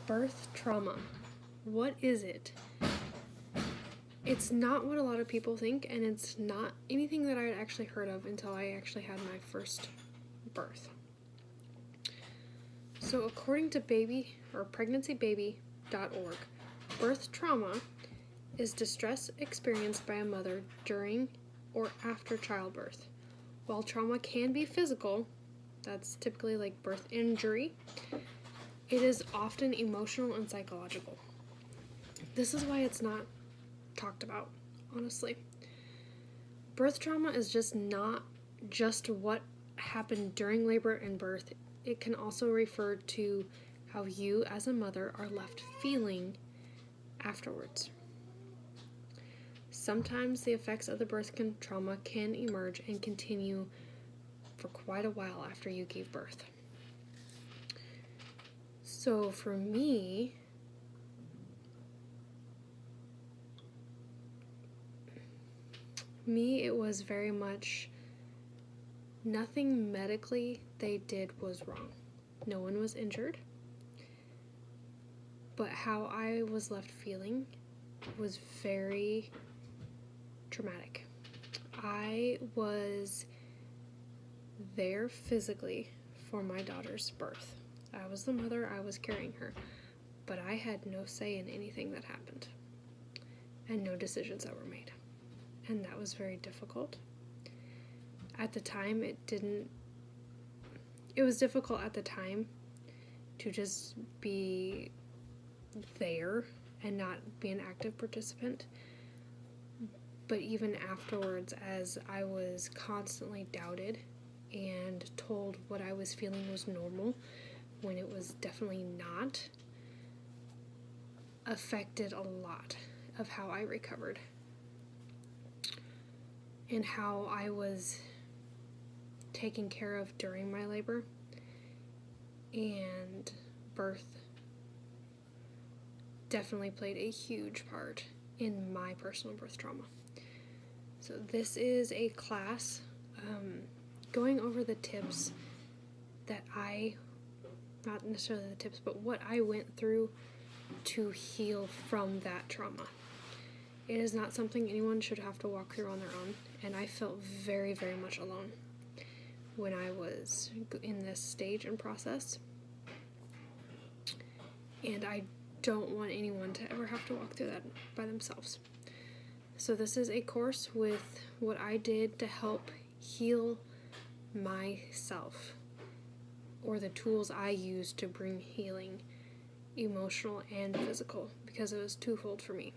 Birth trauma. What is it? It's not what a lot of people think, and it's not anything that I had actually heard of until I actually had my first birth. So according to pregnancybaby.org, birth trauma is distress experienced by a mother during or after childbirth. While trauma can be physical, that's typically like birth injury, it is often emotional and psychological. This is why it's not talked about, honestly. Birth trauma is just not just what happened during labor and birth. It can also refer to how you as a mother are left feeling afterwards. Sometimes the effects of the birth trauma can emerge and continue for quite a while after you gave birth. So for me, it was very much nothing medically they did was wrong. No one was injured. But how I was left feeling was very traumatic. I was there physically for my daughter's birth. I was the mother, I was carrying her, but I had no say in anything that happened and no decisions that were made. And that was very difficult. At the time, it was difficult at the time to just be there and not be an active participant. But even afterwards, as I was constantly doubted and told what I was feeling was normal when it was definitely not, affected a lot of how I recovered and how I was taken care of during my labor and birth. Definitely played a huge part in my personal birth trauma. So this is a class going over the tips that not necessarily the tips, but what I went through to heal from that trauma. It is not something anyone should have to walk through on their own, and I felt very, very much alone when I was in this stage and process. And I don't want anyone to ever have to walk through that by themselves. So this is a course with what I did to help heal myself, or the tools I used to bring healing, emotional and physical, because it was twofold for me.